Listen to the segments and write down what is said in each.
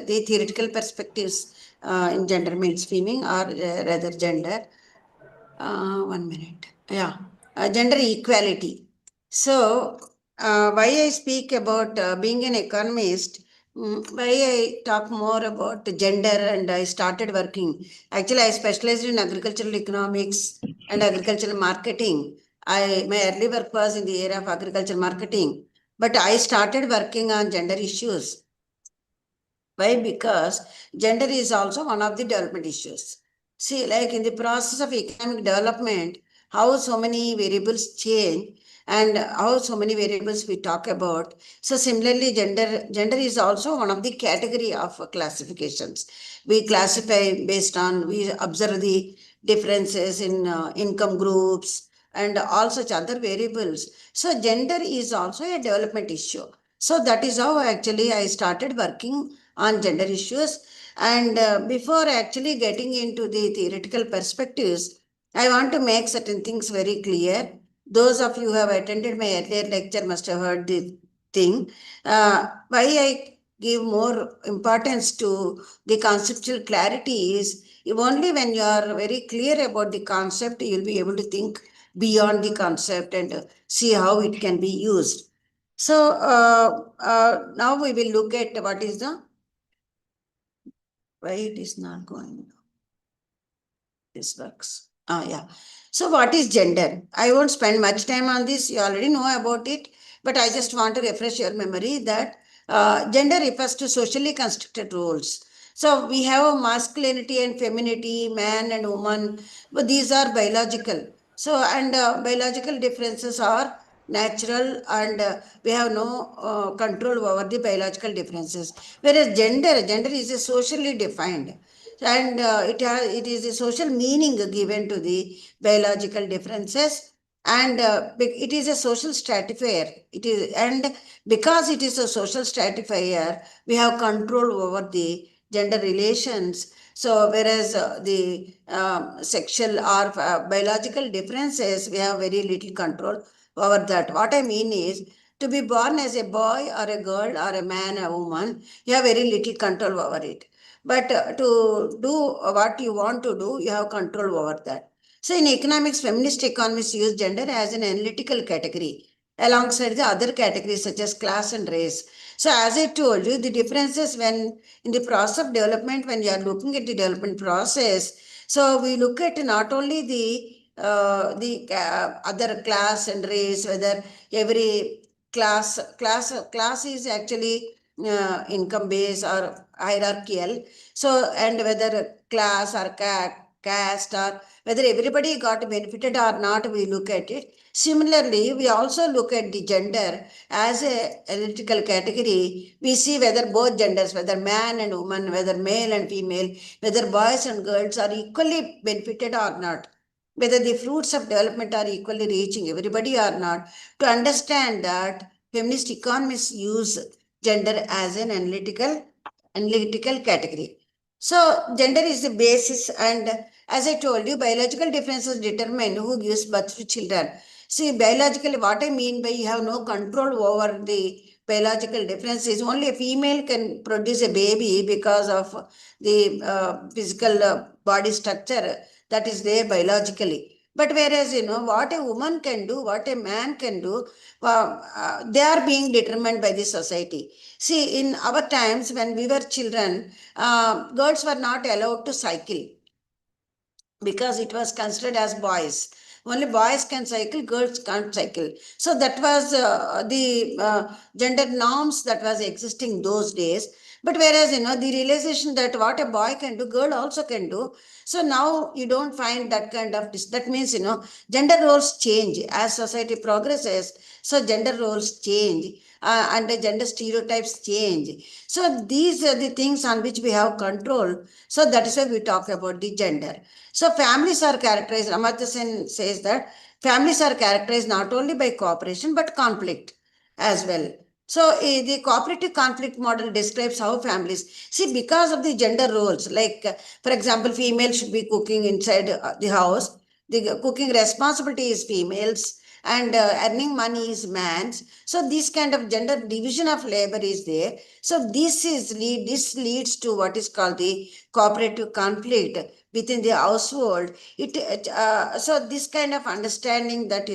the theoretical perspectives in gender mainstreaming or rather gender. 1 minute. Yeah, gender equality. So, why I speak about being an economist, why I talk more about gender and I started working. Actually, I specialized in agricultural economics and agricultural marketing. My early work was in the area of agricultural marketing, but I started working on gender issues. Why? Because gender is also one of the development issues. See, like in the process of economic development, how so many variables change and how so many variables we talk about. So similarly, gender is also one of the category of classifications. We classify based on, we observe the differences in income groups and all such other variables. So gender is also a development issue. So that is how actually I started working on gender issues. And before actually getting into the theoretical perspectives, I want to make certain things very clear. Those of you who have attended my earlier lecture must have heard the thing. Why I give more importance to the conceptual clarity is only when you are very clear about the concept, you will be able to think beyond the concept and see how it can be used. So now we will look at what is the, why it is not going. This works. Yeah. So what is gender? I won't spend much time on this. You already know about it, but I just want to refresh your memory that gender refers to socially constructed roles. So we have masculinity and femininity, man and woman, but these are biological. So, and biological differences are natural and we have no control over the biological differences. Whereas gender is a socially defined and it is a social meaning given to the biological differences and it is a social stratifier. It is, and because it is a social stratifier, we have control over the gender relations. So whereas the sexual or biological differences, we have very little control over that. What I mean is, to be born as a boy or a girl or a man or a woman, you have very little control over it. But to do what you want to do, you have control over that. So in economics, feminist economists use gender as an analytical category alongside the other categories such as class and race. So as I told you, the differences when in the process of development, when you are looking at the development process, so we look at not only the other class and race, whether every class is actually income based or hierarchical. So, and whether class or caste or whether everybody got benefited or not, we look at it. Similarly, we also look at the gender as a analytical category. We see whether both genders, whether man and woman, whether male and female, whether boys and girls are equally benefited or not, whether the fruits of development are equally reaching everybody or not. To understand that, feminist economists use gender as an analytical category. So gender is the basis, and as I told you, biological differences determine who gives birth to children. See, biologically, what I mean by you have no control over the biological differences. Only a female can produce a baby because of the physical body structure that is there biologically. But whereas, what a woman can do, what a man can do, they are being determined by the society. See, in our times when we were children, girls were not allowed to cycle because it was considered as boys. Only boys can cycle, girls can't cycle. So that was the gender norms that was existing those days. But whereas, the realization that what a boy can do, girl also can do. So now you don't find that kind of, that means, gender roles change as society progresses. So gender roles change and the gender stereotypes change. So these are the things on which we have control. So that is why we talk about the gender. So families are characterized, Amartya Sen says that families are characterized not only by cooperation but conflict as well. So the cooperative conflict model describes how families, see, because of the gender roles, like for example, female should be cooking inside the house. The cooking responsibility is females and earning money is man's. So this kind of gender division of labor is there. So this leads to what is called the cooperative conflict within the household. So this kind of understanding that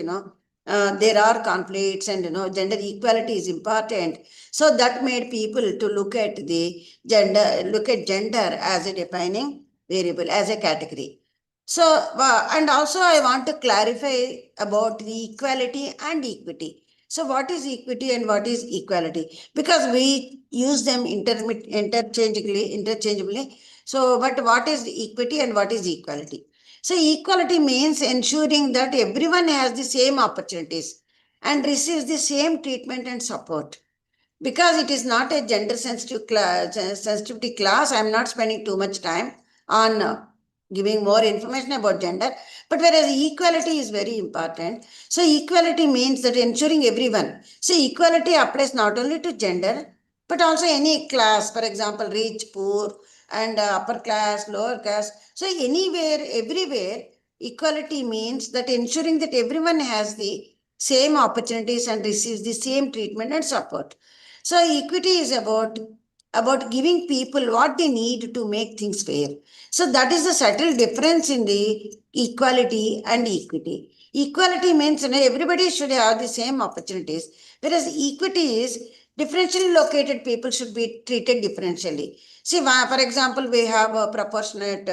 there are conflicts, and gender equality is important. So that made people to look at gender as a defining variable, as a category. So, and also I want to clarify about the equality and equity. So, what is equity and what is equality? Because we use them interchangeably. So, but what is equity and what is equality? So, equality means ensuring that everyone has the same opportunities and receives the same treatment and support. Because it is not a gender sensitivity class, I am not spending too much time on giving more information about gender. But whereas equality is very important, so equality means that ensuring everyone. So equality applies not only to gender but also any class, for example rich, poor, and upper class, lower class. So anywhere, everywhere, equality means that ensuring that everyone has the same opportunities and receives the same treatment and support. So equity is about giving people what they need to make things fair. So that is the subtle difference in the equality and equity. Equality means everybody should have the same opportunities, whereas equity is differentially located people should be treated differentially. See, for example, we have a proportionate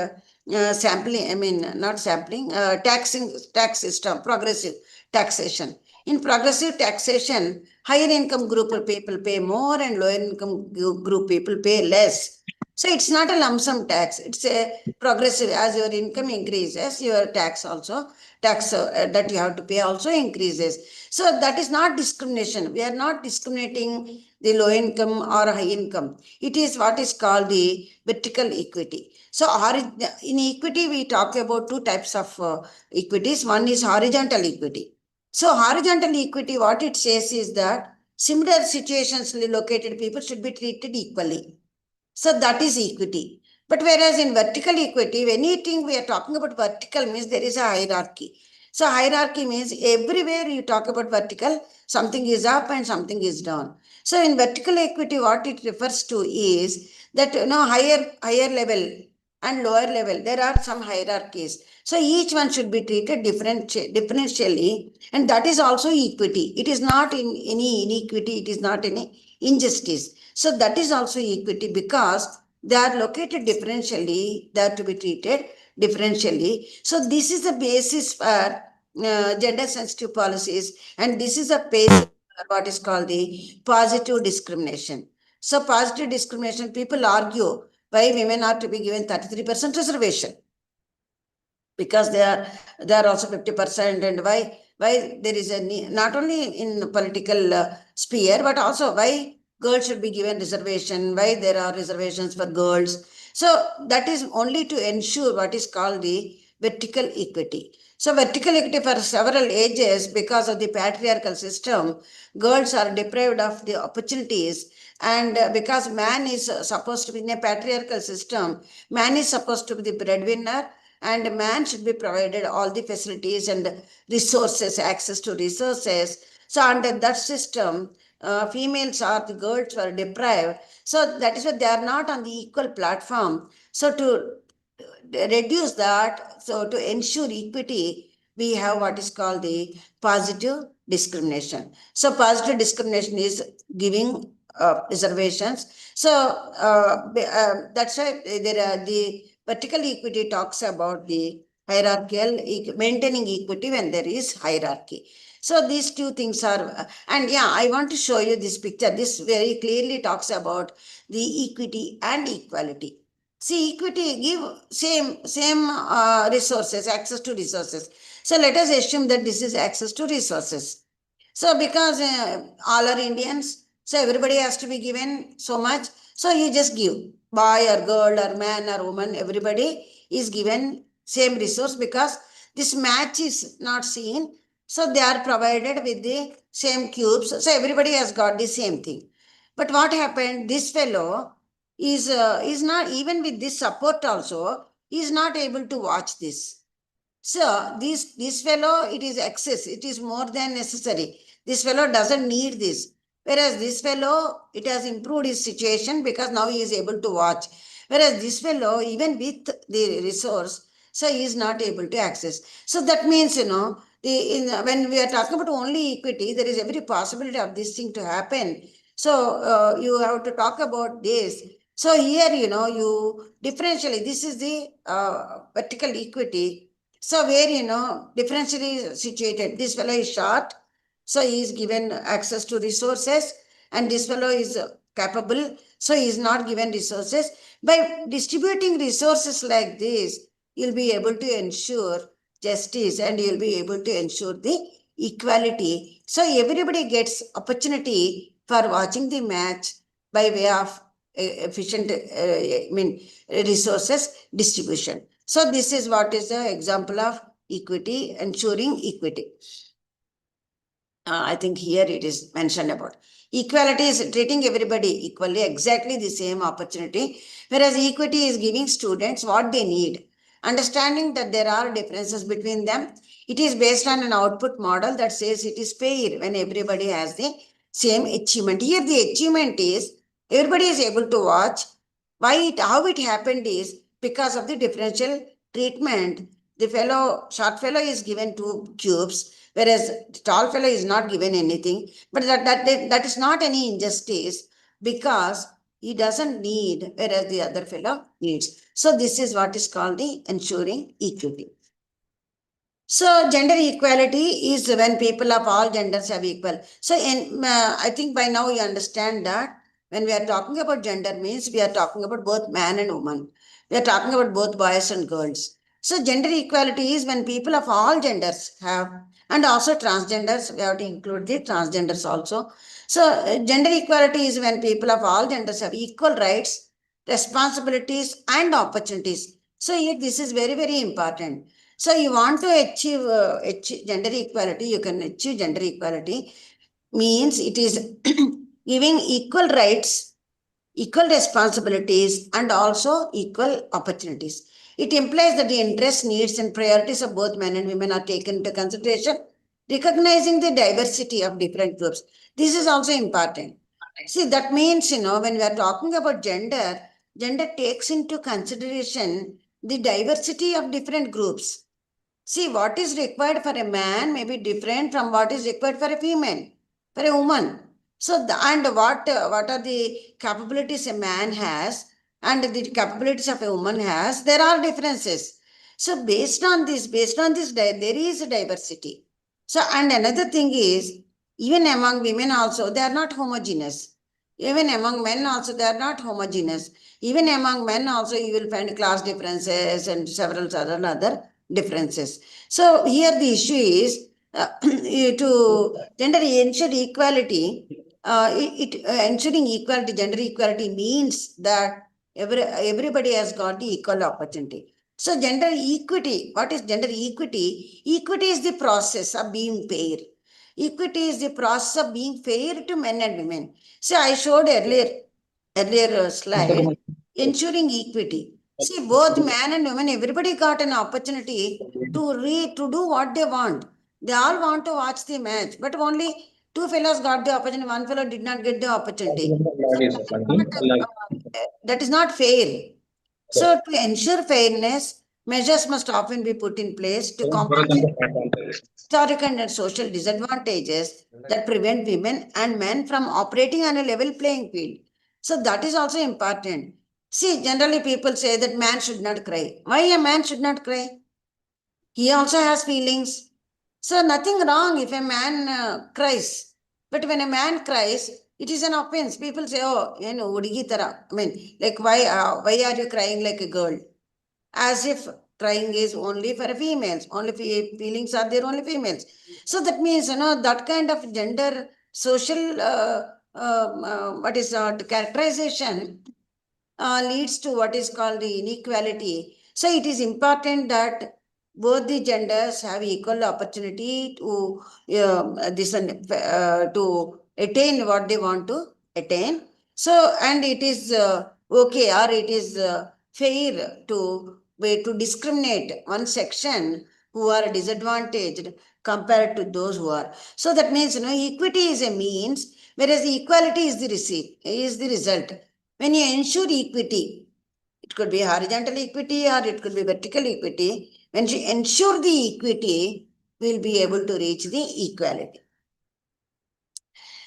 sampling. I mean, not sampling, tax system, progressive taxation. In progressive taxation, higher income group of people pay more and lower income group people pay less. So it's not a lump sum tax. It's a progressive. As your income increases, your tax that you have to pay also increases. So that is not discrimination. We are not discriminating the low income or high income. It is what is called the vertical equity. So in equity, we talk about two types of equities. One is horizontal equity. So horizontal equity, what it says is that similar situations located people should be treated equally. So that is equity. But whereas in vertical equity, anything we are talking about vertical means there is a hierarchy. So hierarchy means everywhere you talk about vertical, something is up and something is down. So in vertical equity, what it refers to is that higher level and lower level, there are some hierarchies. So each one should be treated differentially, and that is also equity. It is not in any inequity, it is not any injustice. So that is also equity because they are located differentially, they are to be treated differentially. So this is the basis for gender sensitive policies, and this is a basis for what is called the positive discrimination. So positive discrimination, people argue why women are to be given 33% reservation, because they are also 50%, and why there is a need, not only in political sphere, but also why girls should be given reservation, why there are reservations for girls. So that is only to ensure what is called the vertical equity. So vertical equity, for several ages, because of the patriarchal system, girls are deprived of the opportunities. And because man is supposed to be in a patriarchal system, man is supposed to be the breadwinner, and man should be provided all the facilities and resources, access to resources. So under that system, females or the girls were deprived. So that is why they are not on the equal platform. So to reduce that, so to ensure equity, we have what is called the positive discrimination. So positive discrimination is giving reservations. So that's why there are the vertical equity talks about the hierarchical maintaining equity when there is hierarchy. So these two things are, and yeah, I want to show you this picture. This very clearly talks about the equity and equality. See, equity give same resources, access to resources. So let us assume that this is access to resources. So because all are Indians, so everybody has to be given so much. So you just give, boy or girl or man or woman, everybody is given same resource, because this match is not seen. So they are provided with the same cubes. So everybody has got the same thing. But what happened? This fellow is not, even with this support also, he is not able to watch this. So this fellow, it is excess, it is more than necessary. This fellow doesn't need this. Whereas this fellow, it has improved his situation because now he is able to watch. Whereas this fellow, even with the resource, so he is not able to access. So that means, when we are talking about only equity, there is every possibility of this thing to happen. So you have to talk about this. So here, you differentially, this is the vertical equity. So where, differentially situated, this fellow is short, so he is given access to resources, and this fellow is capable, so he is not given resources. By distributing resources like this, you'll be able to ensure justice and you'll be able to ensure the equality. So everybody gets opportunity for watching the match by way of efficient, resources distribution. So this is what is the example of equity, ensuring equity. I think here it is mentioned about. Equality is treating everybody equally, exactly the same opportunity, whereas equity is giving students what they need. Understanding that there are differences between them, it is based on an output model that says it is fair when everybody has the same achievement. Here the achievement is everybody is able to watch. How it happened is because of the differential treatment. The short fellow is given 2 cubes, whereas the tall fellow is not given anything. But that is not any injustice because he doesn't need, whereas the other fellow needs. So this is what is called the ensuring equity. So gender equality is when people of all genders have equal. So I think by now you understand that when we are talking about gender means we are talking about both man and woman. We are talking about both boys and girls. So gender equality is when people of all genders have, and also transgenders, we have to include the transgenders also. So gender equality is when people of all genders have equal rights, responsibilities and opportunities. So here this is very, very important. So you want to achieve gender equality, you can achieve gender equality, means it is giving equal rights, equal responsibilities, and also equal opportunities. It implies that the interests, needs, and priorities of both men and women are taken into consideration, recognizing the diversity of different groups. This is also important. See, that means, when we are talking about gender, gender takes into consideration the diversity of different groups. See, what is required for a man may be different from what is required for a female, for a woman. So, what are the capabilities a man has and the capabilities of a woman has? There are differences. So, based on this, there is a diversity. So, and another thing is, even among women also, they are not homogeneous. Even among men also, they are not homogeneous. Even among men also, you will find class differences and several other differences. So here the issue is to gender ensure equality. Ensuring equality, gender equality means that everybody has got the equal opportunity. So gender equity, what is gender equity? Equity is the process of being fair. Equity is the process of being fair to men and women. So I showed earlier slide, ensuring equity. See, both man and woman, everybody got an opportunity to do what they want. They all want to watch the match, but only 2 fellows got the opportunity. 1 fellow did not get the opportunity. So that is not fair. So to ensure fairness, measures must often be put in place to compensate historical and social disadvantages that prevent women and men from operating on a level playing field. So that is also important. See, generally people say that man should not cry. Why a man should not cry? He also has feelings. So nothing wrong if a man cries. But when a man cries, it is an offense. People say, oh, udigi tara. I mean, like, why are you crying like a girl? As if crying is only for females. Only feelings are there, only females. So that means, that kind of gender, social, characterization leads to what is called the inequality. So it is important that both the genders have equal opportunity to to attain what they want to attain. So, and it is okay, or it is fair to discriminate one section who are disadvantaged compared to those who are. So that means, equity is a means, whereas the equality is the result. When you ensure equity, it could be horizontal equity or it could be vertical equity. When you ensure the equity, we'll be able to reach the equality.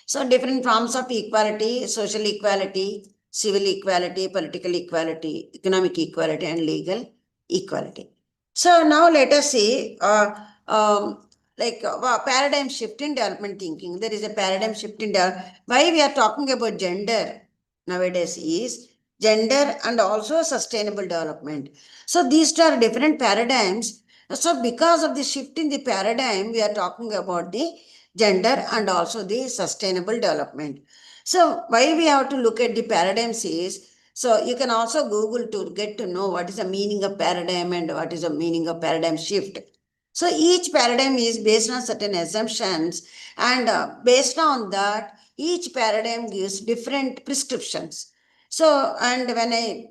So different forms of equality: social equality, civil equality, political equality, economic equality, and legal equality. So now let us see paradigm shift in development thinking. There is a paradigm shift in why we are talking about gender nowadays is gender and also sustainable development. So these are different paradigms. So because of the shift in the paradigm, we are talking about the gender and also the sustainable development. So why we have to look at the paradigms is, so you can also Google to get to know what is the meaning of paradigm and what is the meaning of paradigm shift. So each paradigm is based on certain assumptions, and based on that, each paradigm gives different prescriptions. So, and when I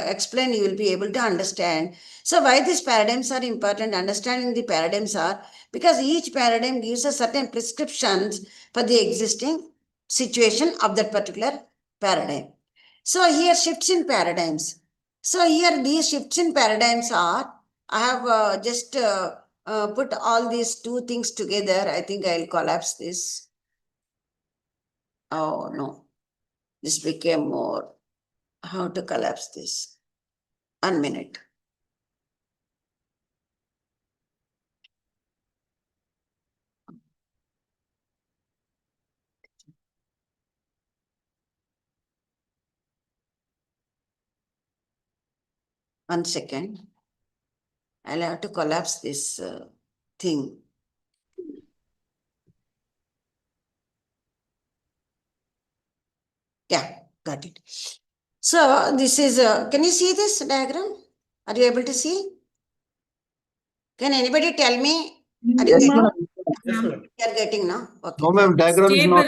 explain, you will be able to understand. So why these paradigms are important, understanding the paradigms are, because each paradigm gives a certain prescriptions for the existing situation of that particular paradigm. So here shifts in paradigms. So here these shifts in paradigms are, I have just put all these two things together. I think I'll collapse this. Oh no, this became more. How to collapse this? 1 minute. One second. I'll have to collapse this thing. Yeah, got it. So this is, can you see this diagram? Are you able to see? Can anybody tell me? Are you Yes, getting? madam. Yes, madam. You are getting now? Okay. No, ma'am, diagram is not.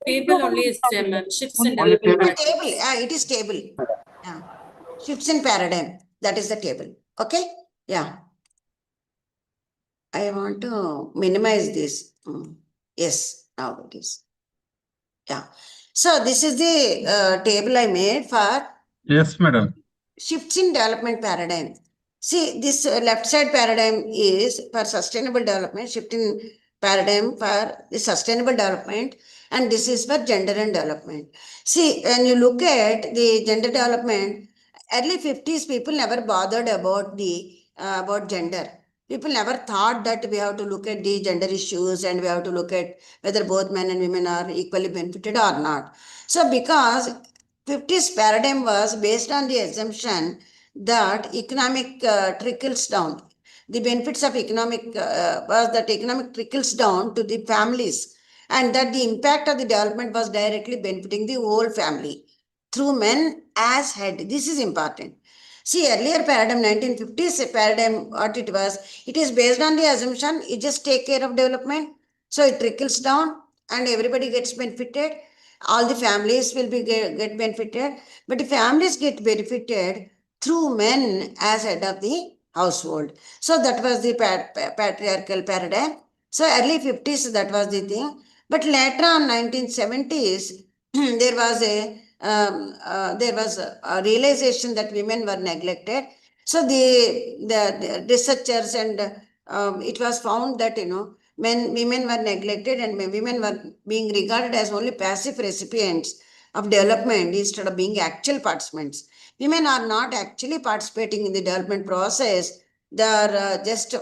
Table only is ma'am. Shifts in Only development. table. Table, it is table. Yeah. Shifts in paradigm. That is the table. Okay? Yeah. I want to minimize this. Yes, now it is. Yeah. So this is the table I made for Yes, madam. shifts in development paradigm. See, this left side paradigm is for sustainable development, shift in paradigm for the sustainable development, and this is for gender and development. See, when you look at the gender development, early 50s people never bothered about the about gender. People never thought that we have to look at the gender issues and we have to look at whether both men and women are equally benefited or not. So because 50s paradigm was based on the assumption that economic trickles down. The benefits of economic was that economic trickles down to the families, and that the impact of the development was directly benefiting the whole family through men as head. This is important. See, earlier paradigm, 1950s paradigm, what it is based on the assumption you just take care of development, so it trickles down and everybody gets benefited. All the families will be get benefited, but the families get benefited through men as head of the household. So that was the patriarchal paradigm. So early 50s, that was the thing. But later on 1970s, there was a realization that women were neglected. So the researchers and it was found that women were neglected and women were being regarded as only passive recipients of development instead of being actual participants. Women are not actually participating in the development process. They are just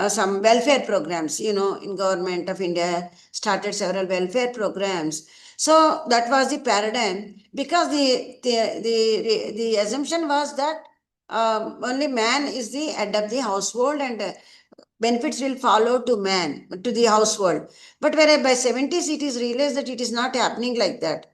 some welfare programs, in government of India started several welfare programs. So that was the paradigm, because the assumption was that only man is the head of the household and benefits will follow to man, to the household. But whereas by 70s, it is realized that it is not happening like that.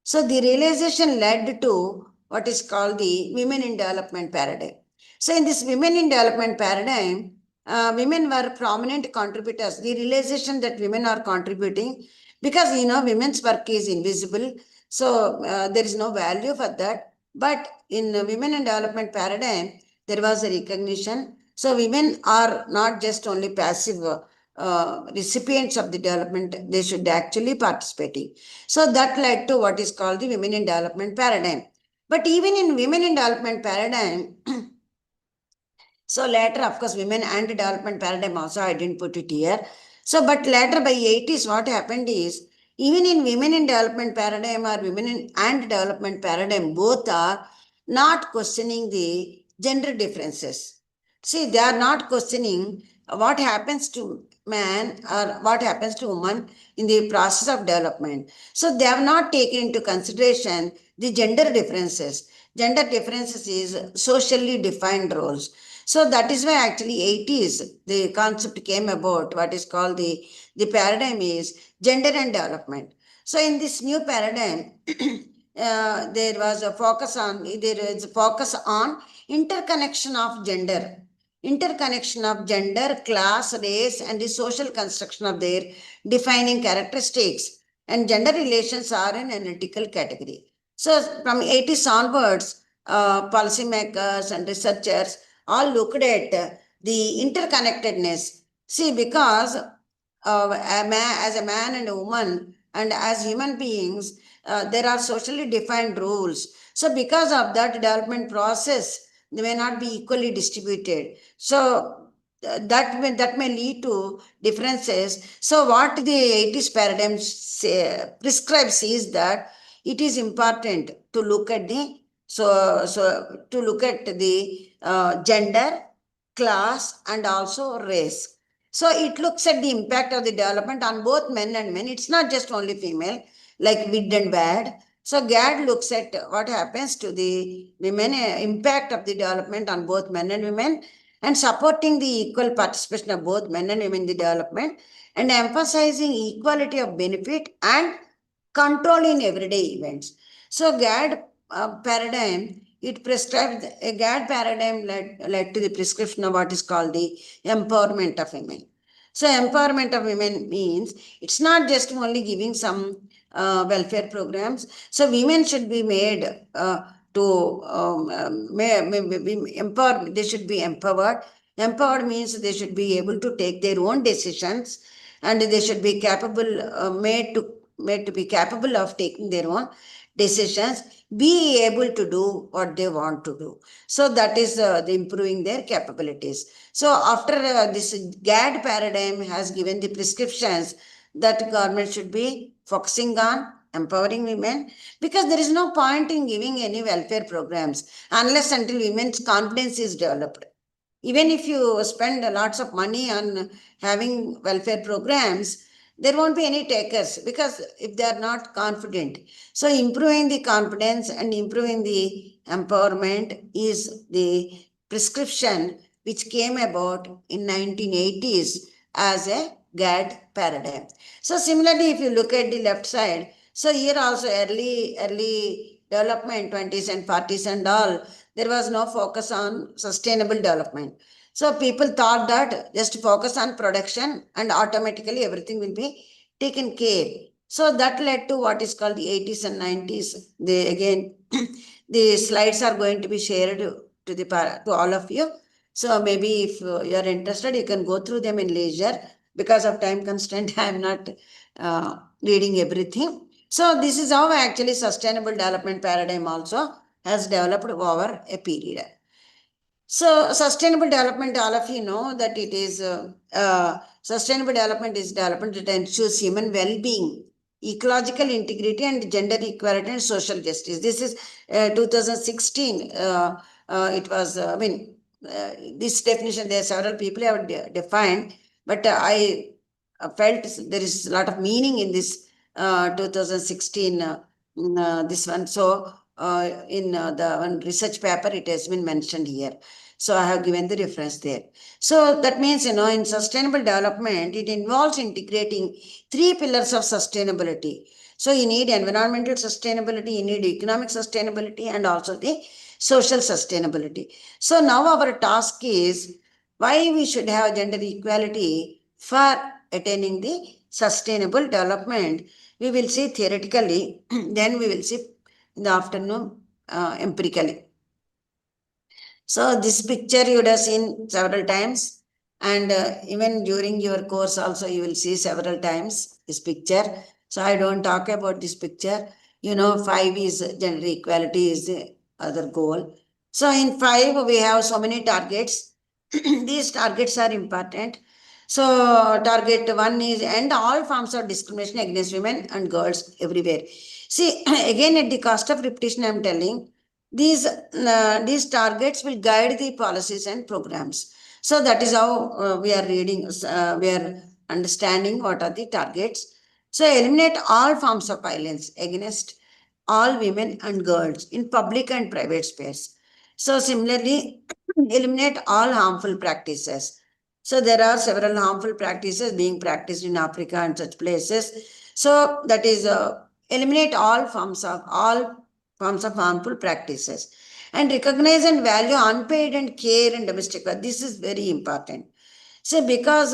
So the realization led to what is called the women in development paradigm. So in this women in development paradigm, women were prominent contributors. The realization that women are contributing, because women's work is invisible, so there is no value for that. But in women in development paradigm, there was a recognition. So women are not just only passive recipients of the development, they should actually participating. So that led to what is called the women in development paradigm. But even in women in development paradigm, so later, of course, women and development paradigm also, I didn't put it here. So, but later by 80s, what happened is, even in women in development paradigm or women in and development paradigm, both are not questioning the gender differences. See, they are not questioning what happens to man or what happens to woman in the process of development. So they have not taken into consideration the gender differences. Gender differences is socially defined roles. So that is why actually 80s, the concept came about, what is called the paradigm is gender and development. So in this new paradigm, there was a focus on, there is a focus on interconnection of gender. Interconnection of gender, class, race, and the social construction of their defining characteristics. And gender relations are an analytical category. So from 80s onwards, policymakers and researchers all looked at the interconnectedness. See, because as a man and a woman, and as human beings, there are socially defined rules. So, because of that development process, they may not be equally distributed. So, that may lead to differences. So, what the 80s paradigm prescribes is that it is important to look at the to look at the gender, class, and also race. So it looks at the impact of the development on both men and men. It's not just only female, like good and bad. So GAD looks at what happens to the women, impact of the development on both men and women, and supporting the equal participation of both men and women in the development, and emphasizing equality of benefit and control in everyday events. So GAD paradigm, it prescribed, a GAD paradigm led to the prescription of what is called the empowerment of women. So empowerment of women means it's not just only giving some welfare programs. So women should be made to empower, they should be empowered. Empowered means they should be able to take their own decisions, and they should be capable, made to be capable of taking their own decisions, be able to do what they want to do. So that is the improving their capabilities. So after this GAD paradigm has given the prescriptions that government should be focusing on empowering women, because there is no point in giving any welfare programs unless until women's confidence is developed. Even if you spend lots of money on having welfare programs, there won't be any takers, because if they are not confident. So improving the confidence and improving the empowerment is the prescription which came about in 1980s as a GAD paradigm. So similarly, if you look at the left side, so here also early development, 20s and 40s and all, there was no focus on sustainable development. So people thought that just focus on production and automatically everything will be taken care. So that led to what is called the 80s and 90s. They again, the slides are going to be shared to all of you. So maybe if you are interested, you can go through them in leisure. Because of time constraint, I am not reading everything. So this is how actually sustainable development paradigm also has developed over a period. So sustainable development, all of you know that it is sustainable development is development that ensures human well-being, ecological integrity, and gender equality and social justice. This is 2016. It was, this definition, there are several people have defined, but I felt there is a lot of meaning in this 2016, this one. So in the one research paper, it has been mentioned here. So I have given the reference there. So that means, in sustainable development, it involves integrating three pillars of sustainability. So you need environmental sustainability, you need economic sustainability, and also the social sustainability. So now our task is why we should have gender equality for attaining the sustainable development. We will see theoretically, then we will see in the afternoon empirically. So this picture you would have seen several times, and even during your course also you will see several times this picture. So I don't talk about this picture. You know, 5 is gender equality is the other goal. So in 5 we have so many targets. These targets are important. So target 1 is end all forms of discrimination against women and girls everywhere. See, again at the cost of repetition, I am telling these targets will guide the policies and programs. So that is how we are reading, we are understanding what are the targets. So eliminate all forms of violence against all women and girls in public and private space. So similarly, eliminate all harmful practices. So there are several harmful practices being practiced in Africa and such places. So that is eliminate all forms of harmful practices and recognize and value unpaid and care and domestic work. This is very important. So because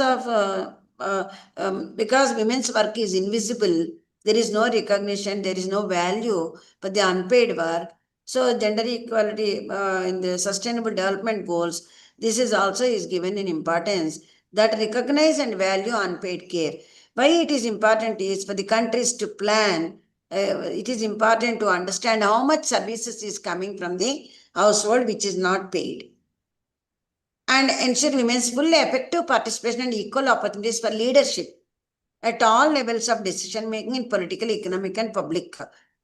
women's work is invisible, there is no recognition, there is no value for the unpaid work. So gender equality in the sustainable development goals, this is also is given in importance that recognize and value unpaid care. Why it is important is for the countries to plan. It is important to understand how much services is coming from the household which is not paid, and ensure women's full effective participation and equal opportunities for leadership at all levels of decision making in political, economic, and public.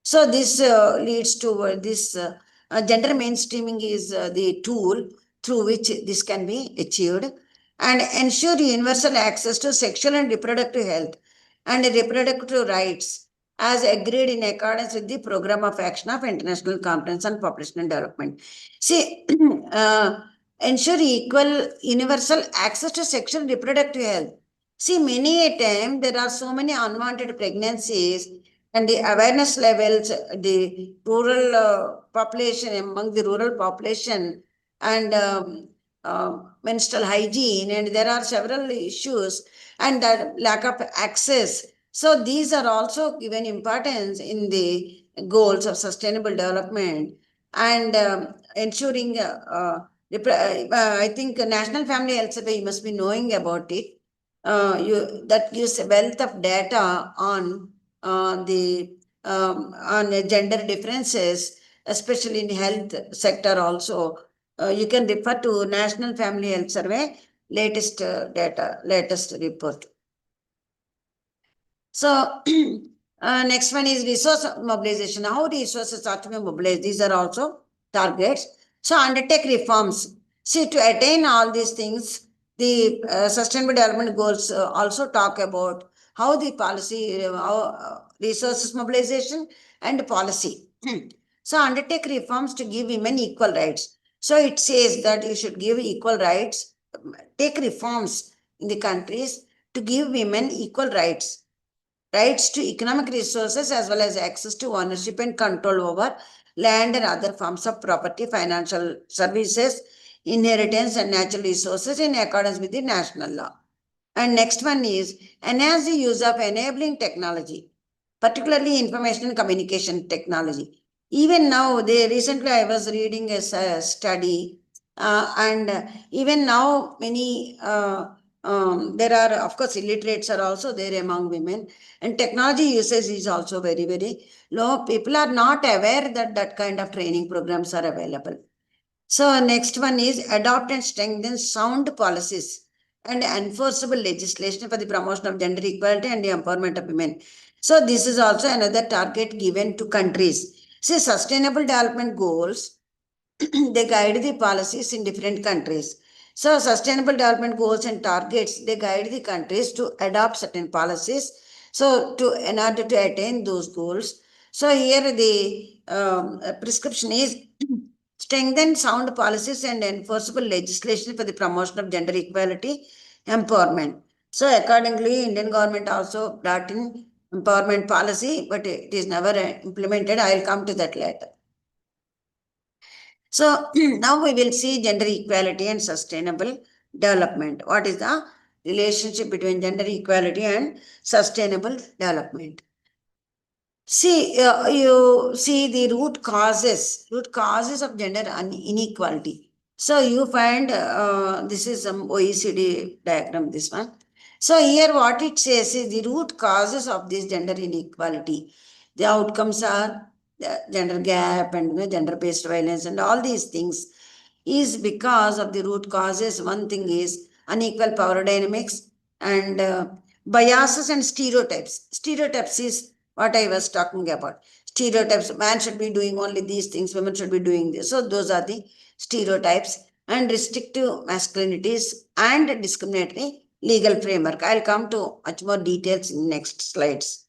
So this leads to this gender mainstreaming is the tool through which this can be achieved, and ensure universal access to sexual and reproductive health and reproductive rights as agreed in accordance with the program of action of International Conference on Population and Development. See, ensure equal universal access to sexual and reproductive health. See, many a time there are so many unwanted pregnancies, and the awareness levels, the rural population, among the rural population, and menstrual hygiene, and there are several issues, and that lack of access. So these are also given importance in the goals of sustainable development, and ensuring. I think National Family Health Survey, you must be knowing about it. That gives a wealth of data on the on gender differences, especially in health sector also. You can refer to National Family Health Survey latest data, latest report. So next one is resource mobilization. How resources are to be mobilized? These are also targets. So undertake reforms. See, to attain all these things, the sustainable development goals also talk about how the policy, resources mobilization and policy. So undertake reforms to give women equal rights. So it says that you should give equal rights, take reforms in the countries to give women equal rights to economic resources as well as access to ownership and control over land and other forms of property, financial services, inheritance and natural resources in accordance with the national law. And next one is enhance the use of enabling technology, particularly information and communication technology. Even now, recently I was reading a study, and even now many there are, of course, illiterates are also there among women, and technology usage is also very, very low. People are not aware that that kind of training programs are available. So next one is adopt and strengthen sound policies and enforceable legislation for the promotion of gender equality and the empowerment of women. So this is also another target given to countries. See, sustainable development goals, they guide the policies in different countries. So sustainable development goals and targets, they guide the countries to adopt certain policies. So in order to attain those goals. So here the prescription is strengthen sound policies and enforceable legislation for the promotion of gender equality, empowerment. So accordingly, Indian government also brought in empowerment policy, but it is never implemented. I will come to that later. So now we will see gender equality and sustainable development. What is the relationship between gender equality and sustainable development? See, you see the root causes of gender inequality. So you find this is some OECD diagram, this one. So here what it says is the root causes of this gender inequality. The outcomes are the gender gap and gender-based violence and all these things is because of the root causes. One thing is unequal power dynamics and biases and stereotypes. Stereotypes is what I was talking about. Stereotypes, man should be doing only these things, women should be doing this. So those are the stereotypes and restrictive masculinities and discriminatory legal framework. I'll come to much more details in next slides.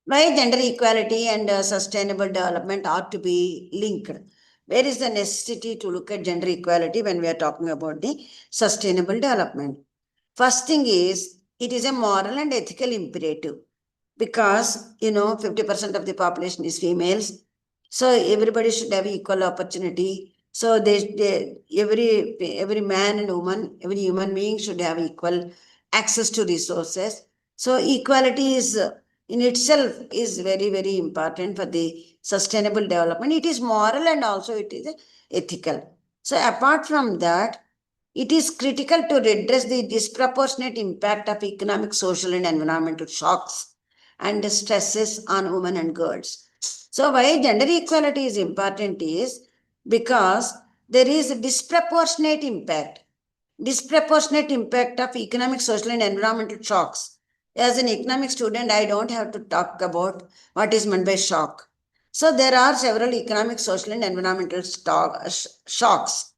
Why gender equality and sustainable development are to be linked? Where is the necessity to look at gender equality when we are talking about the sustainable development? First thing is, it is a moral and ethical imperative because, 50% of the population is females. So everybody should have equal opportunity. So every man and woman, every human being should have equal access to resources. So equality is in itself is very, very important for the sustainable development. It is moral and also it is ethical. So apart from that, it is critical to redress the disproportionate impact of economic, social, and environmental shocks and stresses on women and girls. So why gender equality is important is because there is a disproportionate impact of economic, social, and environmental shocks. As an economic student, I don't have to talk about what is meant by shock. So there are several economic, social, and environmental shocks.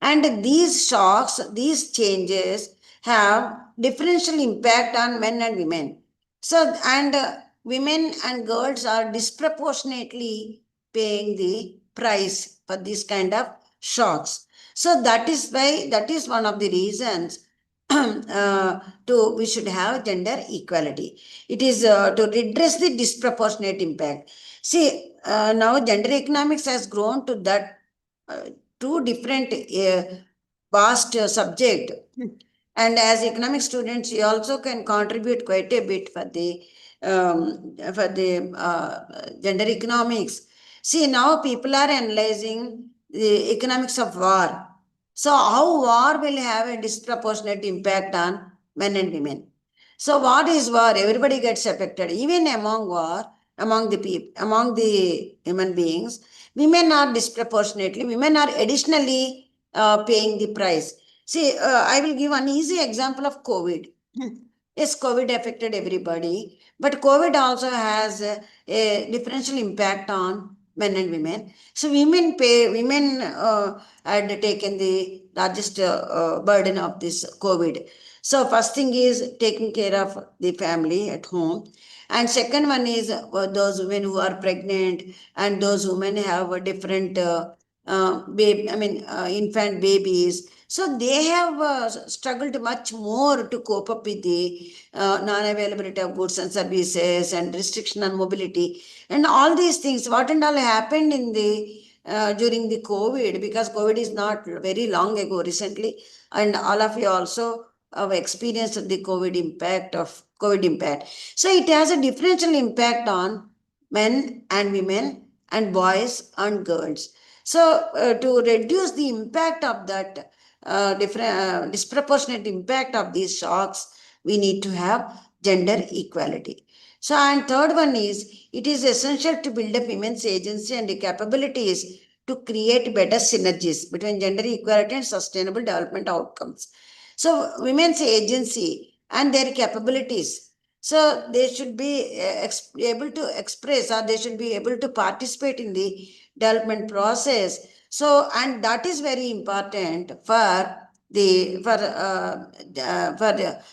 And these shocks, these changes have differential impact on men and women. So, and women and girls are disproportionately paying the price for this kind of shocks. So that is why, that is one of the reasons we should have gender equality. It is to redress the disproportionate impact. See, now gender economics has grown to that two different vast subject. And as economic students, you also can contribute quite a bit for the gender economics. See, now people are analyzing the economics of war. So how war will have a disproportionate impact on men and women. So what is war? Everybody gets affected. Even among war, among the people, among the human beings, women are disproportionately, women are additionally paying the price. See, I will give an easy example of COVID. Yes, COVID affected everybody, but COVID also has a differential impact on men and women. So women had taken the largest burden of this COVID. So first thing is taking care of the family at home. And second one is those women who are pregnant and those women have a different infant babies. So they have struggled much more to cope up with the non-availability of goods and services and restriction on mobility and all these things. What and all happened in the during the COVID, because COVID is not very long ago, recently, and all of you also have experienced the COVID impact. So it has a differential impact on men and women and boys and girls. So to reduce the impact of that disproportionate impact of these shocks, we need to have gender equality. So, and third one is, it is essential to build up women's agency and capabilities to create better synergies between gender equality and sustainable development outcomes. So, women's agency and their capabilities. So, they should be able to express, or they should be able to participate in the development process. So, and that is very important for the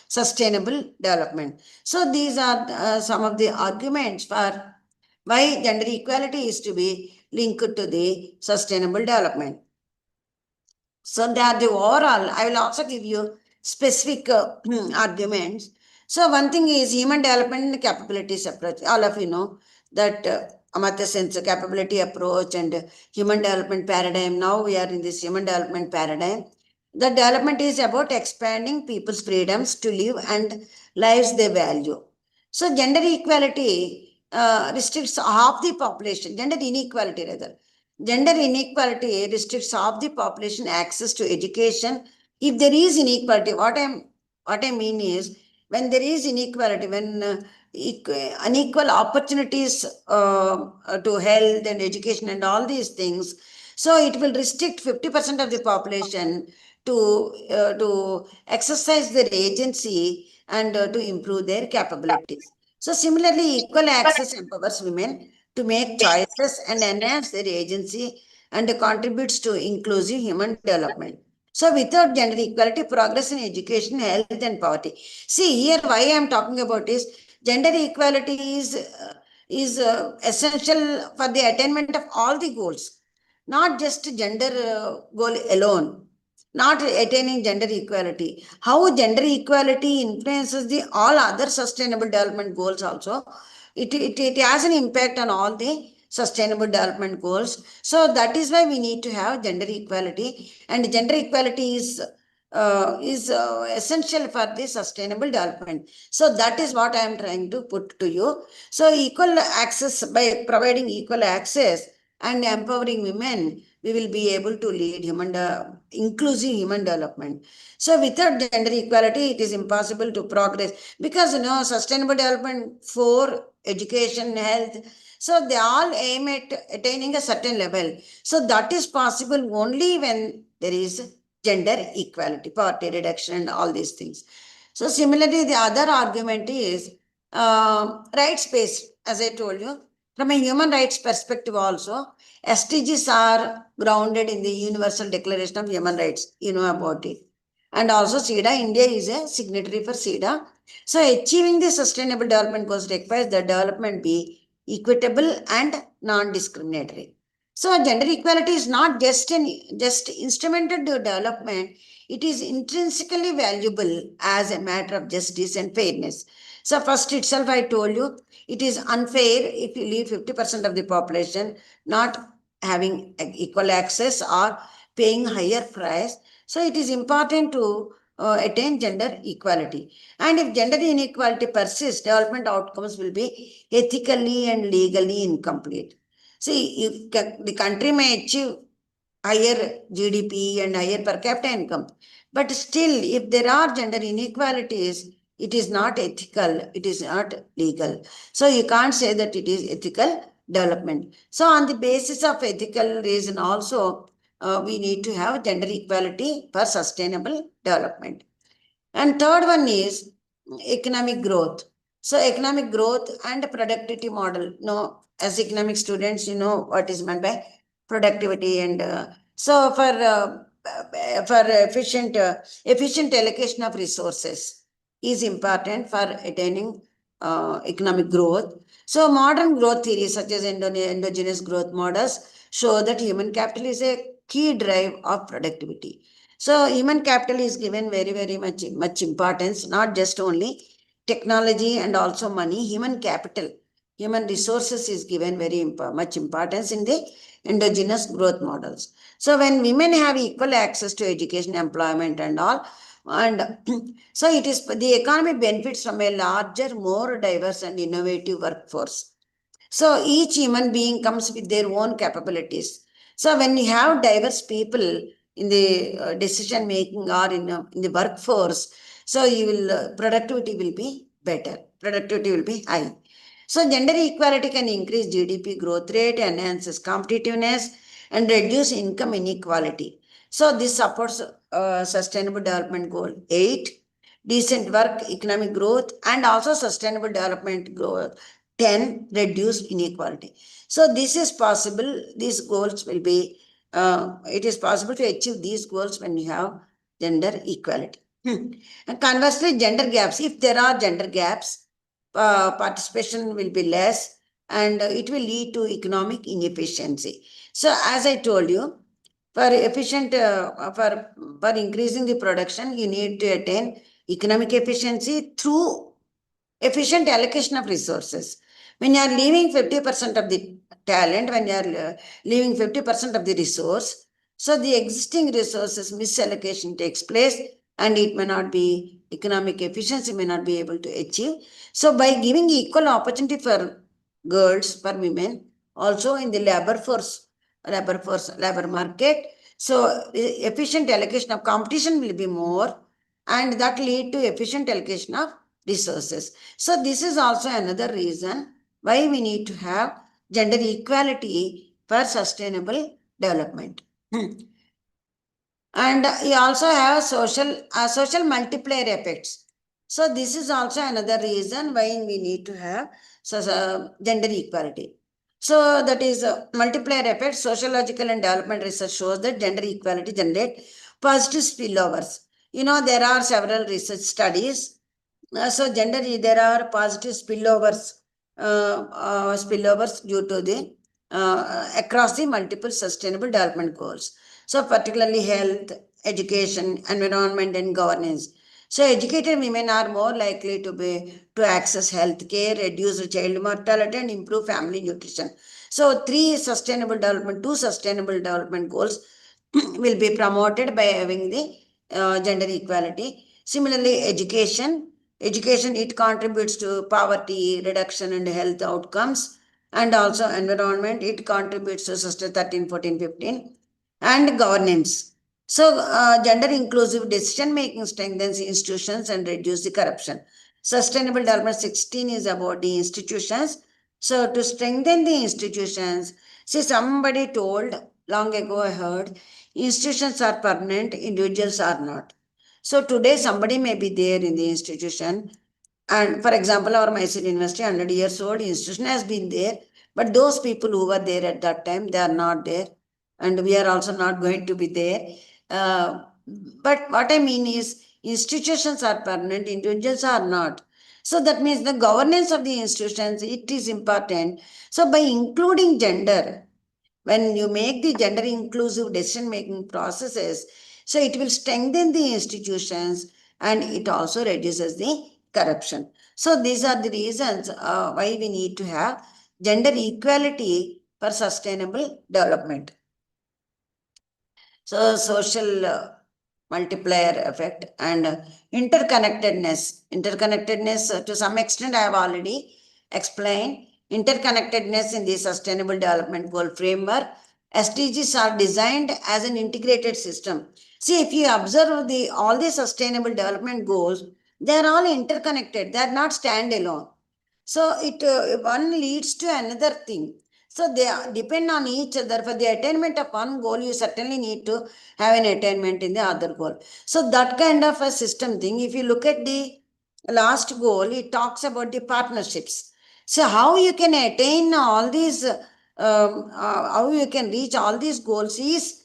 sustainable development. So these are some of the arguments for why gender equality is to be linked to the sustainable development. So that the overall, I will also give you specific arguments. So one thing is human development and capabilities approach. All of you know that Amartya Sen's capability approach and human development paradigm. Now we are in this human development paradigm. The development is about expanding people's freedoms to live and lives they value. So gender equality restricts half the population, gender inequality rather. Gender inequality restricts half the population access to education. If there is inequality, what I mean is, when there is inequality, when unequal opportunities to health and education and all these things, so it will restrict 50% of the population to exercise their agency and to improve their capabilities. So similarly, equal access empowers women to make choices and enhance their agency and contributes to inclusive human development. So without gender equality, progress in education, health and poverty. See here, why I am talking about is gender equality is essential for the attainment of all the goals, not just gender goal alone, not attaining gender equality. How gender equality influences the all other sustainable development goals also. It has an impact on all the sustainable development goals. So that is why we need to have gender equality, and gender equality is essential for the sustainable development. So that is what I am trying to put to you. So equal access, by providing equal access and empowering women, we will be able to lead inclusive human development. So without gender equality, it is impossible to progress, because sustainable development for education, health, so they all aim at attaining a certain level. So that is possible only when there is gender equality, poverty reduction, and all these things. So similarly, the other argument is rights based, as I told you. From a human rights perspective also, SDGs are grounded in the Universal Declaration of Human Rights. You know about it. And also SIDA, India is a signatory for SIDA. So achieving the sustainable development goals requires that development be equitable and non-discriminatory. So gender equality is not just instrumental to development, it is intrinsically valuable as a matter of justice and fairness. So first itself I told you, it is unfair if you leave 50% of the population not having equal access or paying higher price. So it is important to attain gender equality. And if gender inequality persists, development outcomes will be ethically and legally incomplete. See, the country may achieve higher GDP and higher per capita income, but still, if there are gender inequalities, it is not ethical, it is not legal. So you can't say that it is ethical development. So on the basis of ethical reason also, we need to have gender equality for sustainable development. And third one is economic growth. So economic growth and productivity model. No, as economic students, you know what is meant by productivity, and so for efficient allocation of resources is important for attaining economic growth. So modern growth theories such as endogenous growth models show that human capital is a key drive of productivity. So human capital is given very much importance, not just only technology and also money. Human capital, human resources is given much importance in the endogenous growth models. So when women have equal access to education, employment and all, and so it is the economy benefits from a larger, more diverse and innovative workforce. So each human being comes with their own capabilities. So when you have diverse people in the decision making or in the workforce, so you will productivity will be better. Productivity will be high. So gender equality can increase GDP growth rate, enhances competitiveness, and reduce income inequality. So this supports Sustainable Development Goal 8, decent work, economic growth, and also Sustainable Development Goal 10, reduce inequality. So this is possible. These goals will be, it is possible to achieve these goals when you have gender equality. And conversely, gender gaps, if there are gender gaps, participation will be less and it will lead to economic inefficiency. So as I told you, for efficient, for increasing the production, you need to attain economic efficiency through efficient allocation of resources. When you are leaving 50% of the talent, when you are leaving 50% of the resource, so the existing resources misallocation takes place and it may not be, economic efficiency may not be able to achieve. So by giving equal opportunity for girls, for women, also in the labor force, labor force, labor market. So efficient allocation of competition will be more, and that lead to efficient allocation of resources. So this is also another reason why we need to have gender equality for sustainable development. And you also have social multiplier effects. So this is also another reason why we need to have gender equality. So that is multiplier effect. Sociological and development research shows that gender equality generate positive spillovers. You know, there are several research studies. So there are positive spillovers due to the across the multiple sustainable development goals. So particularly health, education, environment, and governance. So educated women are more likely to access health care, reduce child mortality, and improve family nutrition. So two sustainable development goals will be promoted by having the gender equality. Similarly, education, it contributes to poverty reduction and health outcomes, and also environment, it contributes to Sister 13, 14, 15, and governance. So, gender inclusive decision making strengthens institutions and reduce the corruption. Sustainable development 16 is about the institutions. So, to strengthen the institutions, see, somebody told long ago, I heard, institutions are permanent, individuals are not. So, today somebody may be there in the institution, and for example, our Mysore University, 100 years old institution, has been there, but those people who were there at that time, they are not there, and we are also not going to be there. But what I mean is, institutions are permanent, individuals are not. So that means the governance of the institutions, it is important. So by including gender, when you make the gender inclusive decision making processes, so it will strengthen the institutions, and it also reduces the corruption. So these are the reasons why we need to have gender equality for sustainable development. So social multiplier effect and interconnectedness, to some extent I have already explained. Interconnectedness in the sustainable development goal framework, SDGs are designed as an integrated system. See, if you observe all the sustainable development goals, they are all interconnected, they are not standalone. So one leads to another thing. So they depend on each other. For the attainment of one goal, you certainly need to have an attainment in the other goal. So that kind of a system thing, if you look at the last goal, it talks about the partnerships. So how you can attain all these, how you can reach all these goals is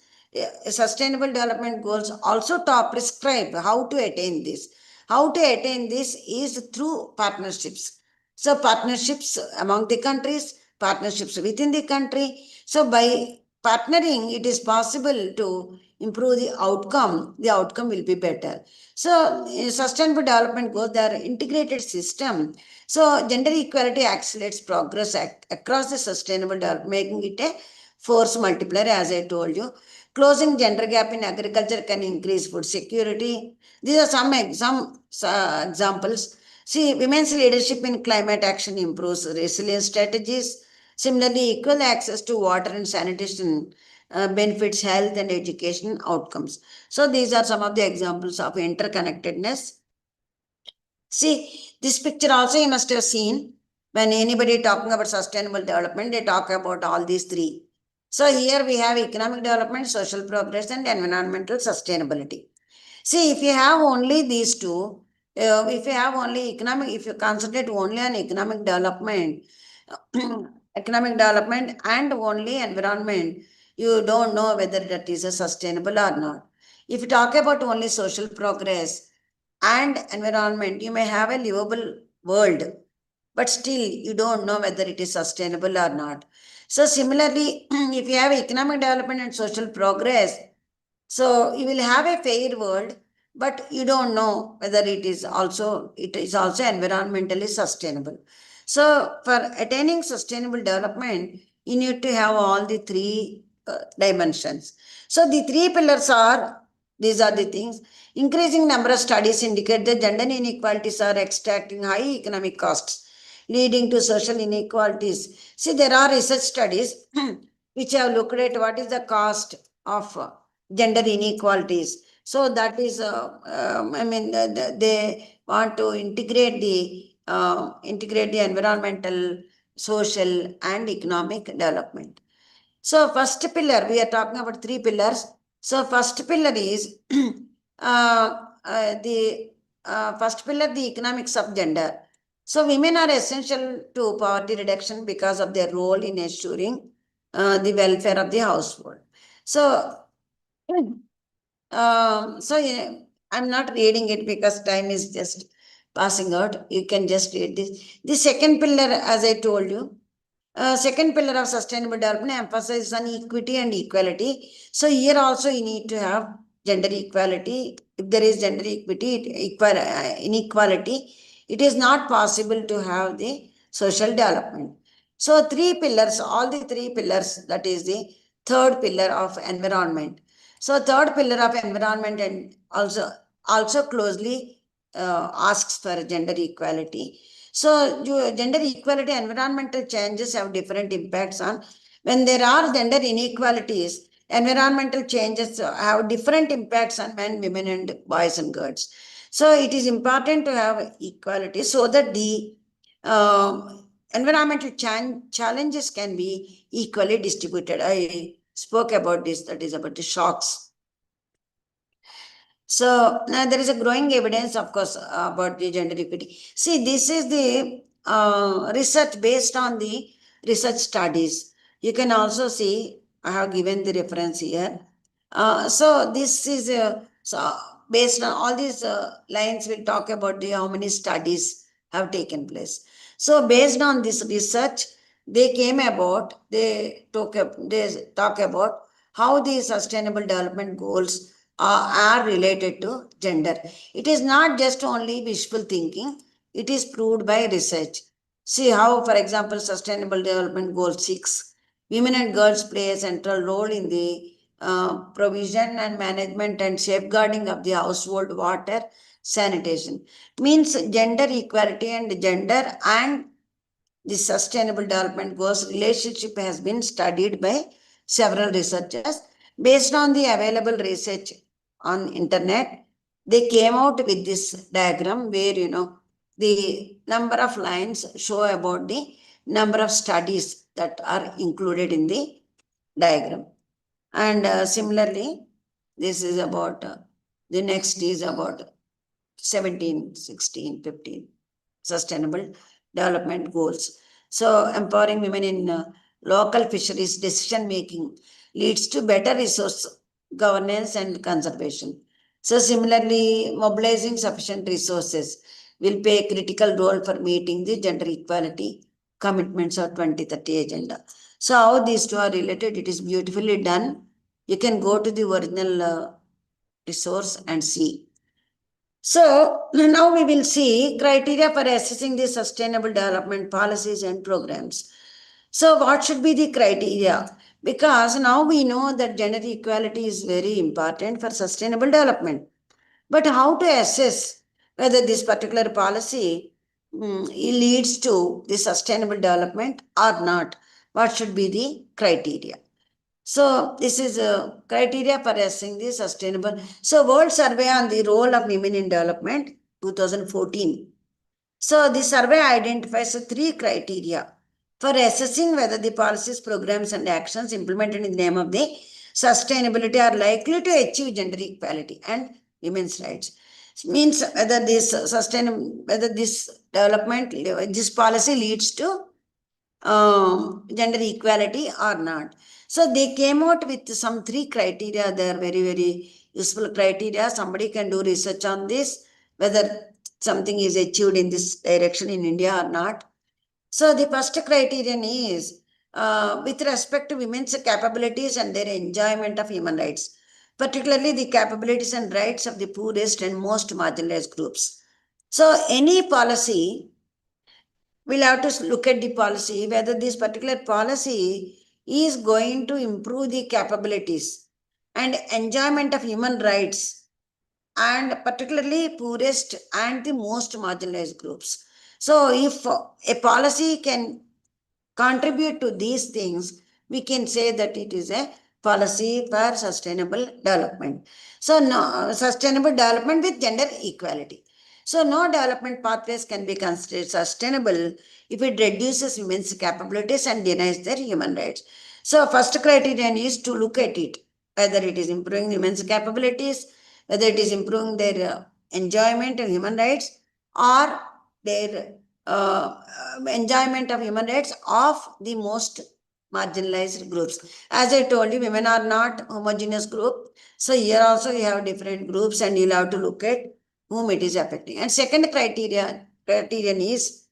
sustainable development goals also prescribe how to attain this. How to attain this is through partnerships. So partnerships among the countries, partnerships within the country. So by partnering, it is possible to improve the outcome. The outcome will be better. So sustainable development goals, they are integrated system. So gender equality accelerates progress across the sustainable development, making it a force multiplier, as I told you. Closing gender gap in agriculture can increase food security. These are some examples. See, women's leadership in climate action improves resilience strategies. Similarly, equal access to water and sanitation benefits health and education outcomes. So these are some of the examples of interconnectedness. See, this picture also you must have seen. When anybody talking about sustainable development, they talk about all these three. So here we have economic development, social progress, and environmental sustainability. See, if you have only these two, if you have only economic, if you concentrate only on economic development, economic development and only environment, you don't know whether that is a sustainable or not. If you talk about only social progress and environment, you may have a livable world, but still you don't know whether it is sustainable or not. So similarly, if you have economic development and social progress, so you will have a fair world, but you don't know whether it is also environmentally sustainable. So for attaining sustainable development, you need to have all the three dimensions. So the three pillars are, these are the things. Increasing number of studies indicate that gender inequalities are extracting high economic costs, leading to social inequalities. See, there are research studies which have looked at what is the cost of gender inequalities. So that is, they want to integrate the environmental, social, and economic development. So first pillar, we are talking about three pillars. So first pillar is the first pillar, the economics of gender. So women are essential to poverty reduction because of their role in ensuring the welfare of the household. So, yeah, I'm not reading it because time is just passing out. You can just read this. The second pillar, as I told you, second pillar of sustainable development emphasizes on equity and equality. So here also you need to have gender equality. If there is gender equity, inequality, it is not possible to have the social development. So three pillars, all the three pillars, that is the third pillar of environment. So third pillar of environment and also closely asks for gender equality. So gender equality, environmental changes have different impacts on. When there are gender inequalities, environmental changes have different impacts on men, women, and boys and girls. So it is important to have equality so that the environmental challenges can be equally distributed. I spoke about this, that is about the shocks. So there is a growing evidence, of course, about the gender equity. See, this is the research based on the research studies. You can also see, I have given the reference here. So this is so based on all these lines, we'll talk about the how many studies have taken place. So based on this research, they talk about how the sustainable development goals are related to gender. It is not just only wishful thinking, it is proved by research. See how, for example, Sustainable Development Goal 6, women and girls play a central role in the provision and management and safeguarding of the household water sanitation. Means gender equality and gender and the sustainable development goals relationship has been studied by several researchers. Based on the available research on internet, they came out with this diagram where the number of lines show about the number of studies that are included in the diagram. And similarly, this is about the next is about 17, 16, 15 sustainable development goals. So empowering women in local fisheries decision making leads to better resource governance and conservation. So similarly, mobilizing sufficient resources will play a critical role for meeting the gender equality commitments of 2030 agenda. So how these two are related, it is beautifully done. You can go to the original resource and see. So now we will see criteria for assessing the sustainable development policies and programs. So what should be the criteria? Because now we know that gender equality is very important for sustainable development. But how to assess whether this particular policy leads to the sustainable development or not? What should be the criteria? So this is a criteria for assessing the sustainable. So World Survey on the Role of Women in Development, 2014. So the survey identifies three criteria for assessing whether the policies, programs, and actions implemented in the name of the sustainability are likely to achieve gender equality and women's rights. It means whether this development, this policy leads to gender equality or not. So they came out with some three criteria. They are very, very useful criteria. Somebody can do research on this, whether something is achieved in this direction in India or not. So the first criterion is with respect to women's capabilities and their enjoyment of human rights, particularly the capabilities and rights of the poorest and most marginalized groups. So any policy, we'll have to look at the policy, whether this particular policy is going to improve the capabilities and enjoyment of human rights, and particularly poorest and the most marginalized groups. So if a policy can contribute to these things, we can say that it is a policy for sustainable development. So, no, sustainable development with gender equality. So, no development pathways can be considered sustainable if it reduces women's capabilities and denies their human rights. So, first criterion is to look at it, whether it is improving women's capabilities, whether it is improving their enjoyment and human rights, or their enjoyment of human rights of the most marginalized groups. As I told you, women are not homogeneous group. So here also you have different groups and you'll have to look at whom it is affecting. And second criterion is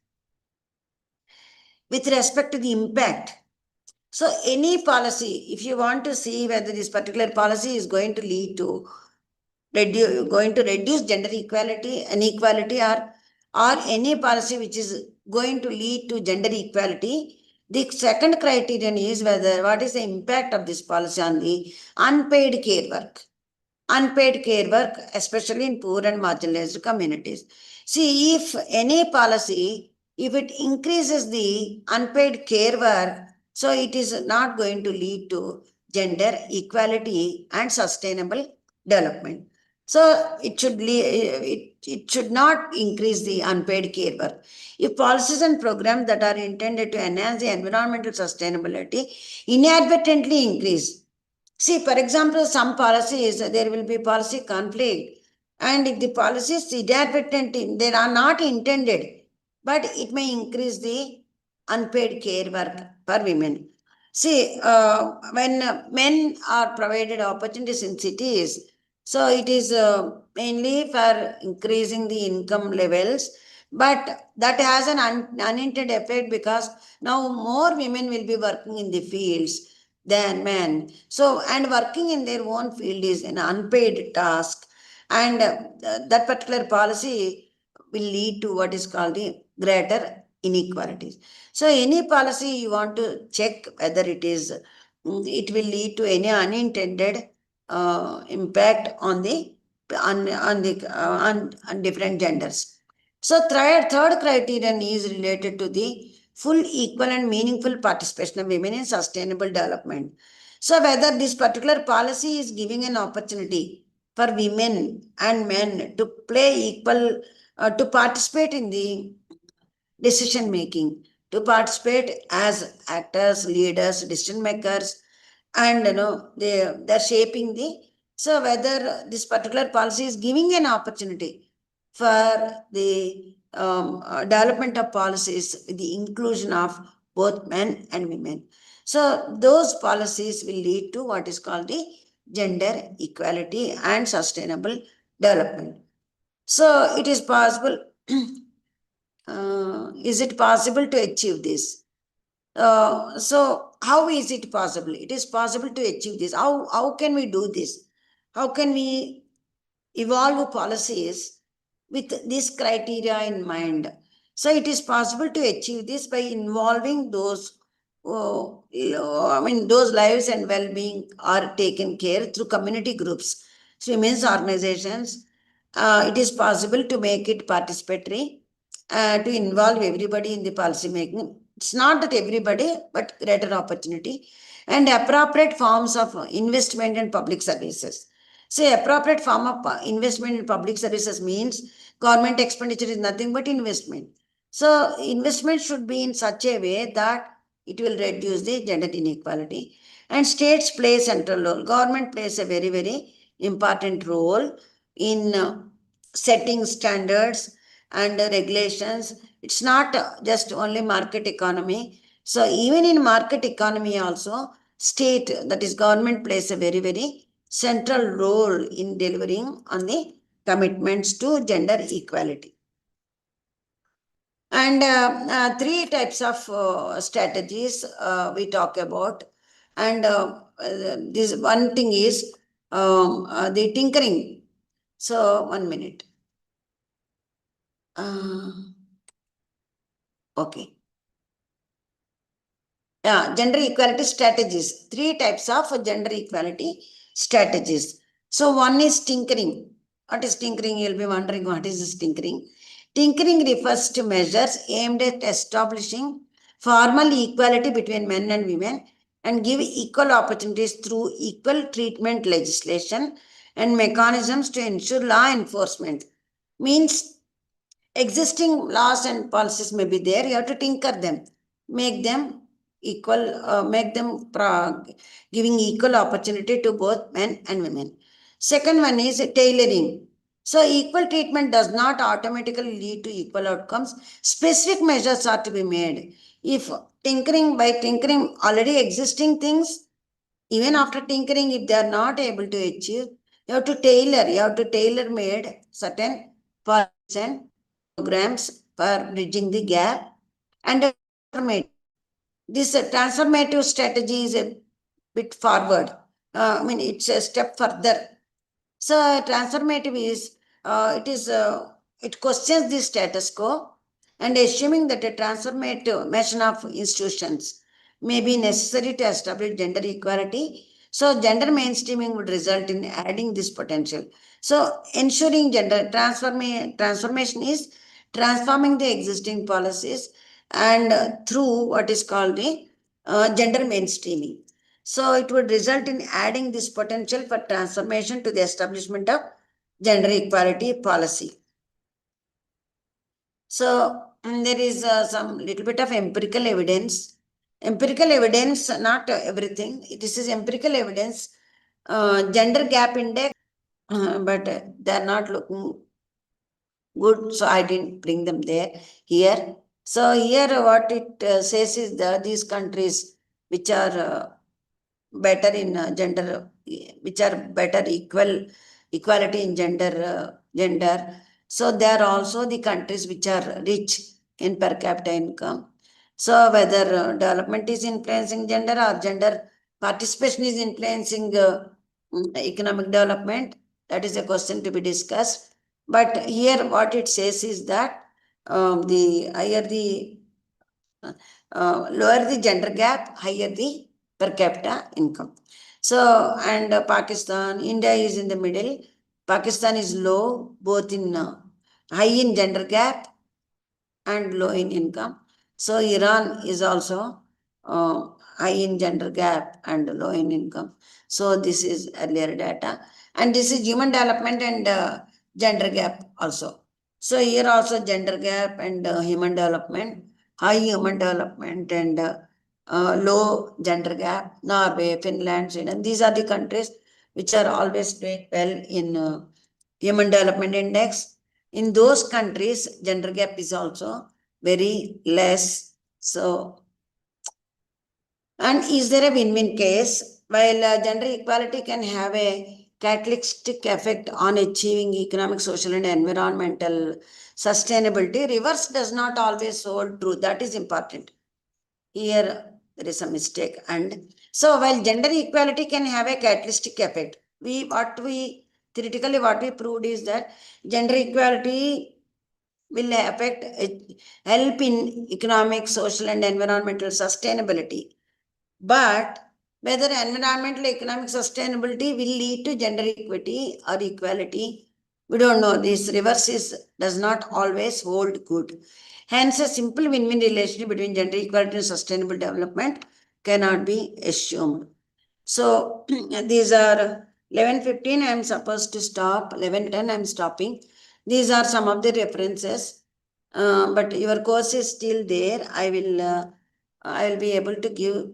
with respect to the impact. So any policy, if you want to see whether this particular policy is going to lead to reduce gender inequality, or any policy which is going to lead to gender equality, the second criterion is whether what is the impact of this policy on the unpaid care work. Unpaid care work, especially in poor and marginalized communities. See, if any policy, if it increases the unpaid care work, so it is not going to lead to gender equality and sustainable development. So it should not increase the unpaid care work. If policies and programs that are intended to enhance the environmental sustainability inadvertently increase. See, for example, some policies, there will be policy conflict. And if the policies inadvertent, they are not intended, but it may increase the unpaid care work for women. See, when men are provided opportunities in cities, so it is mainly for increasing the income levels, but that has an unintended effect because now more women will be working in the fields than men. So, and working in their own field is an unpaid task, and that particular policy will lead to what is called the greater inequalities. So, any policy you want to check whether it it will lead to any unintended impact on on different genders. So, third criterion is related to the full, equal, and meaningful participation of women in sustainable development. So, whether this particular policy is giving an opportunity for women and men to play equal, to participate in the decision making, to participate as actors, leaders, decision makers, and they're shaping the. So, whether this particular policy is giving an opportunity for the development of policies with the inclusion of both men and women. So, those policies will lead to what is called the gender equality and sustainable development. So, it is possible. Is it possible to achieve this? So, how is it possible? It is possible to achieve this. How can we do this? How can we evolve policies with this criteria in mind? So, it is possible to achieve this by involving those, those lives and well-being are taken care through community groups, women's organizations. It is possible to make it participatory, to involve everybody in the policy making. It's not that everybody, but greater opportunity, and appropriate forms of investment in public services. So, appropriate form of investment in public services means government expenditure is nothing but investment. So, investment should be in such a way that it will reduce the gender inequality. And states play a central role. Government plays a very, very important role in setting standards and regulations. It's not just only market economy. So even in market economy also, state, that is government, plays a very, very central role in delivering on the commitments to gender equality. And three types of strategies we talk about. And this one thing is the tinkering. So 1 minute. Okay. Yeah, gender equality strategies. Three types of gender equality strategies. So one is tinkering. What is tinkering? You'll be wondering, what is this tinkering? Tinkering refers to measures aimed at establishing formal equality between men and women and give equal opportunities through equal treatment legislation and mechanisms to ensure law enforcement. Means existing laws and policies may be there, you have to tinker them, make them equal, giving equal opportunity to both men and women. Second one is tailoring. So equal treatment does not automatically lead to equal outcomes. Specific measures are to be made. If by tinkering already existing things, even after tinkering, if they are not able to achieve, you have to tailor made certain policies and programs for bridging the gap and transformate. This transformative strategy is a bit forward. It's a step further. So transformative is it questions the status quo and assuming that a transformation of institutions may be necessary to establish gender equality. So gender mainstreaming would result in adding this potential. So ensuring gender transformation is transforming the existing policies and through what is called the gender mainstreaming. So it would result in adding this potential for transformation to the establishment of gender equality policy. So there is some little bit of empirical evidence. Empirical evidence, not everything. This is empirical evidence. Gender gap index, but they are not looking good, so I didn't bring them here. So here what it says is that these countries which are better in which are better equality in gender. So they are also the countries which are rich in per capita income. So whether development is influencing gender or gender participation is influencing economic development, that is a question to be discussed. But here what it says is that the higher the lower the gender gap, higher the per capita income. So, and Pakistan, India is in the middle. Pakistan is low, both in high in gender gap and low in income. So, Iran is also high in gender gap and low in income. So, this is earlier data. And this is human development and gender gap also. So, here also gender gap and human development, high human development and low gender gap, Norway, Finland, Sweden. These are the countries which are always doing well in human development index. In those countries, gender gap is also very less. So, and is there a win-win case? While gender equality can have a catalytic effect on achieving economic, social, and environmental sustainability, reverse does not always hold true. That is important. Here there is a mistake. And so while gender equality can have a catalytic effect, theoretically what we proved is that gender equality will help in economic, social, and environmental sustainability. But whether environmental economic sustainability will lead to gender equity or equality, we don't know. This does not always hold good. Hence, a simple win-win relationship between gender equality and sustainable development cannot be assumed. So these are 11:15. I am supposed to stop. 11:10. I am stopping. These are some of the references. But your course is still there. I will be able to give